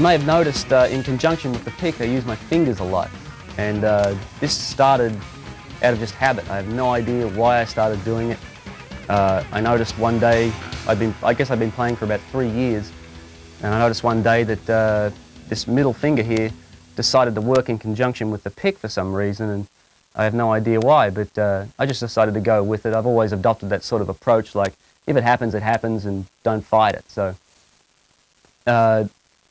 may have noticed in conjunction with the pick, I use my fingers a lot. And this started out of just habit. I have no idea why I started doing it. I noticed one day, I guess I've been playing for about 3 years, and I noticed one day that this middle finger here decided to work in conjunction with the pick for some reason, and I have no idea why, but I just decided to go with it. I've always adopted that sort of approach, like, if it happens, and don't fight it. So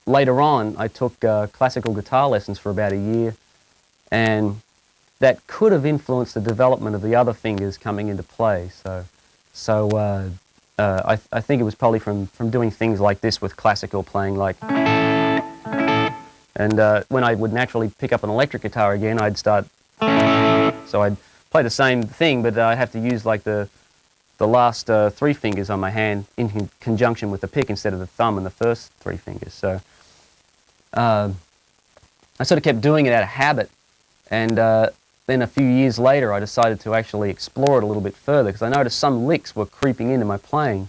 later on, I took classical guitar lessons for about a year, and that could have influenced the development of the other fingers coming into play. So I think it was probably from doing things like this with classical playing, like, and when I would naturally pick up an electric guitar again, I'd start, so I'd play the same thing, but I'd have to use like the last 3 fingers on my hand in conjunction with the pick instead of the thumb and the first 3 fingers. So I sort of kept doing it out of habit, and then a few years later I decided to actually explore it a little bit further, because I noticed some licks were creeping into my playing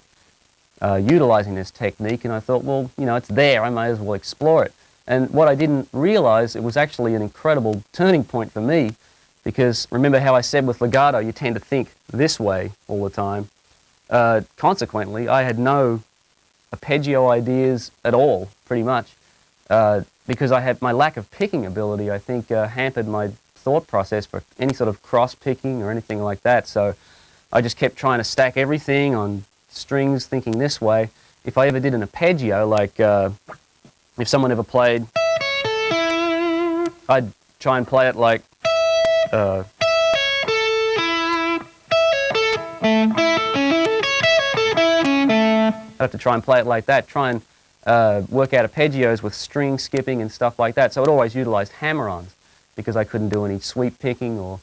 utilizing this technique, and I thought, well, you know, it's there, I might as well explore it. And what I didn't realize, it was actually an incredible turning point for me, because remember how I said with legato you tend to think this way all the time. Consequently, I had no arpeggio ideas at all, pretty much, because I had my lack of picking ability, I think, hampered my thought process for any sort of cross picking or anything like that. So I just kept trying to stack everything on strings, thinking this way. If I ever did an arpeggio, like if someone ever played, I'd try and play it like I'd have to try and play it like that, try and work out arpeggios with string skipping and stuff like that. So it always utilized hammer-ons, because I couldn't do any sweep picking or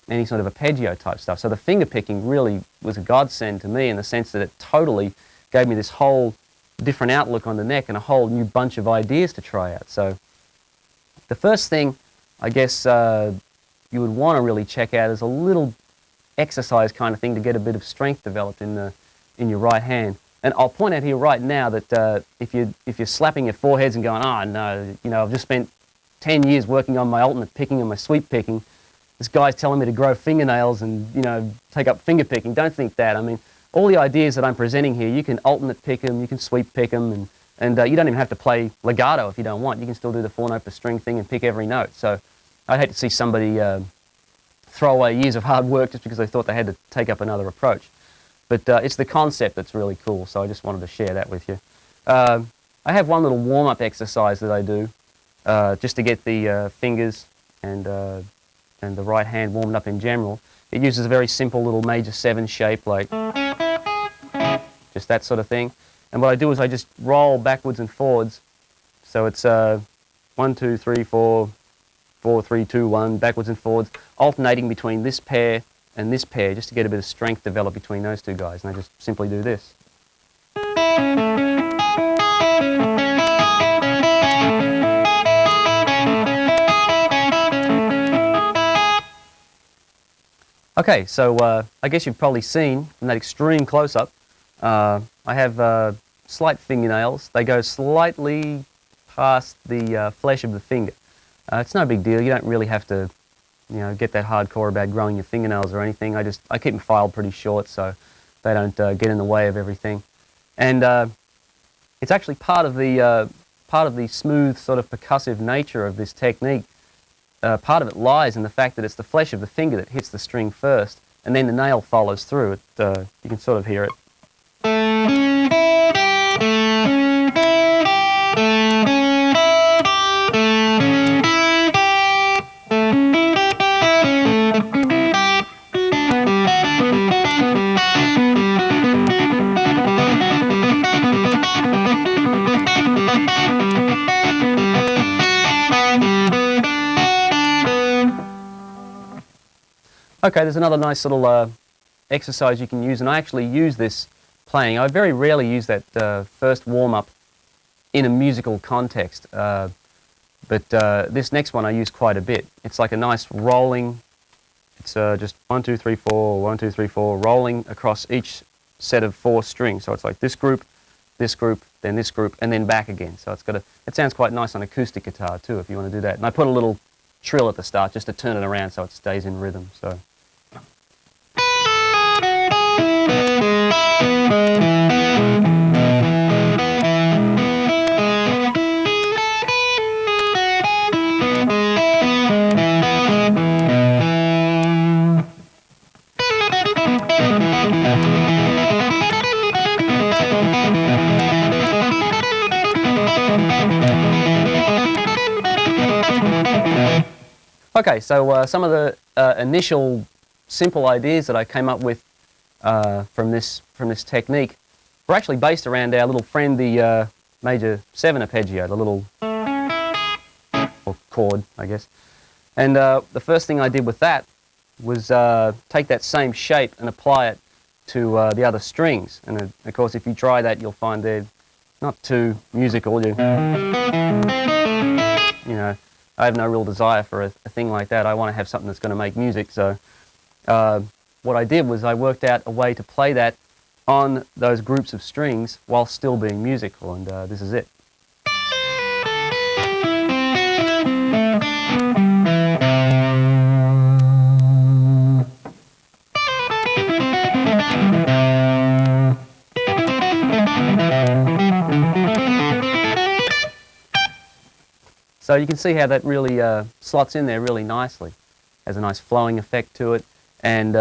any sort of arpeggio type stuff. So the finger picking really was a godsend to me, in the sense that it totally gave me this whole different outlook on the neck and a whole new bunch of ideas to try out. So the first thing, I guess, you would want to really check out is a little exercise kind of thing to get a bit of strength developed in your right hand. And I'll point out here right now that if you're slapping your foreheads and going, oh no, you know, I've just spent 10 years working on my alternate picking and my sweep picking, this guy's telling me to grow fingernails and, you know, take up finger picking. Don't think that. I mean, all the ideas that I'm presenting here, you can alternate pick them, you can sweep pick them, and you don't even have to play legato if you don't want. You can still do the 4-note per string thing and pick every note. So I'd hate to see somebody throw away years of hard work just because they thought they had to take up another approach. But it's the concept that's really cool, so I just wanted to share that with you. I have one little warm-up exercise that I do just to get the fingers and the right hand warmed up in general. It uses a very simple little major 7 shape, like just that sort of thing. And what I do is I just roll backwards and forwards. So it's 1, 2, 3, 4, 4, 3, 2, 1, backwards and forwards, alternating between this pair and this pair, just to get a bit of strength developed between those two guys. And I just simply do this. Okay, so I guess you've probably seen from that extreme close-up, I have slight fingernails. They go slightly past the flesh of the finger. It's no big deal. You don't really have to, you know, get that hardcore about growing your fingernails or anything. I keep them filed pretty short so they don't get in the way of everything. And it's actually part of the smooth sort of percussive nature of this technique. Part of it lies in the fact that it's the flesh of the finger that hits the string first, and then the nail follows through. You can sort of hear it. Okay, there's another nice little exercise you can use, and I actually use this playing. I very rarely use that first warm-up in a musical context, but this next one I use quite a bit. It's like a nice rolling, it's just 1, 2, 3, 4, 1, 2, 3, 4, rolling across each set of 4 strings. So it's like this group, then this group, and then back again. So it sounds quite nice on acoustic guitar too, if you want to do that. And I put a little trill at the start just to turn it around so it stays in rhythm. So. Okay, so some of the initial simple ideas that I came up with from this technique were actually based around our little friend, the major 7 arpeggio, the little or chord, I guess. And the first thing I did with that was take that same shape and apply it to the other strings. And of course, if you try that, you'll find they're not too musical. You know, I have no real desire for a thing like that. I want to have something that's going to make music. So what I did was I worked out a way to play that on those groups of strings while still being musical, and this is it. So you can see how that really slots in there really nicely. Has a nice flowing effect to it, and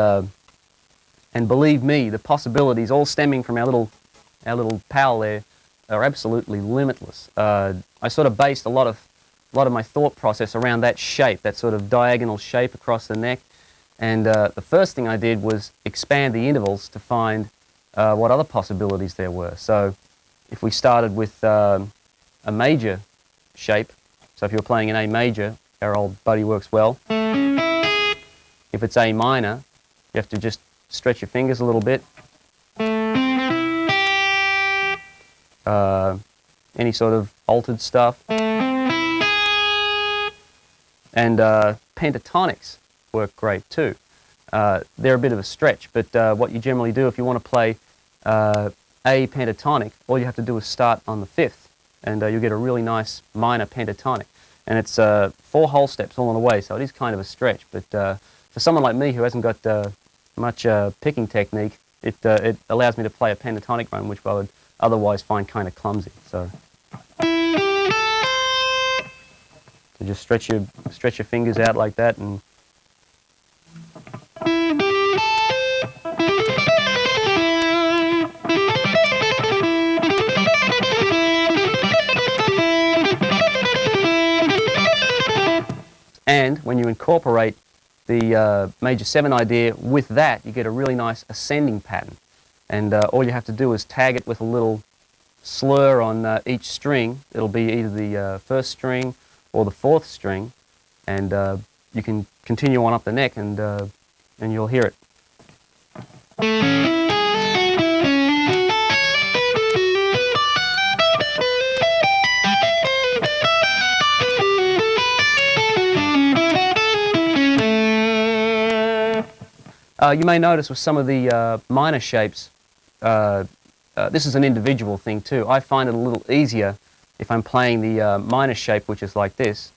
believe me, the possibilities, all stemming from our little pal there, are absolutely limitless. I sort of based a lot of my thought process around that shape, that sort of diagonal shape across the neck, and the first thing I did was expand the intervals to find what other possibilities there were. So if we started with a major shape, so if you're playing an A major, our old buddy works well. If it's A minor, you have to just stretch your fingers a little bit. Any sort of altered stuff. And pentatonics work great too. They're a bit of a stretch, but what you generally do if you want to play A pentatonic, all you have to do is start on the 5th, and you'll get a really nice minor pentatonic. And it's 4 whole steps all on the way, so it is kind of a stretch. But for someone like me who hasn't got much picking technique, it allows me to play a pentatonic run, which I would otherwise find kind of clumsy. So just stretch your fingers out like that, and when you incorporate the major 7 idea with that, you get a really nice ascending pattern. And all you have to do is tag it with a little slur on each string. It'll be either the 1st string or the 4th string, and you can continue on up the neck, and you'll hear it. You may notice with some of the minor shapes, this is an individual thing too. I find it a little easier if I'm playing the minor shape, which is like this.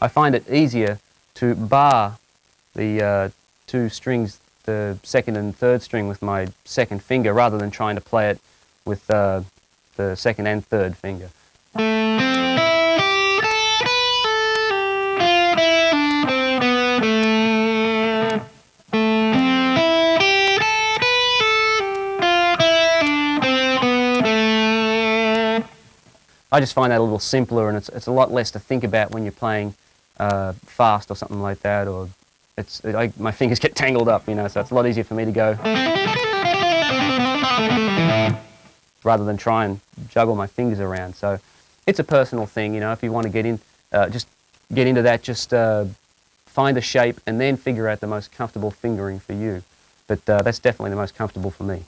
I find it easier to bar the 2 strings, the 2nd and 3rd string, with my 2nd finger, rather than trying to play it with the 2nd and 3rd finger. I just find that a little simpler, and it's a lot less to think about when you're playing fast or something like that, or my fingers get tangled up, you know, so it's a lot easier for me to go rather than try and juggle my fingers around. So it's a personal thing, you know. If you want to get in, just get into that, just find a shape and then figure out the most comfortable fingering for you. But that's definitely the most comfortable for me.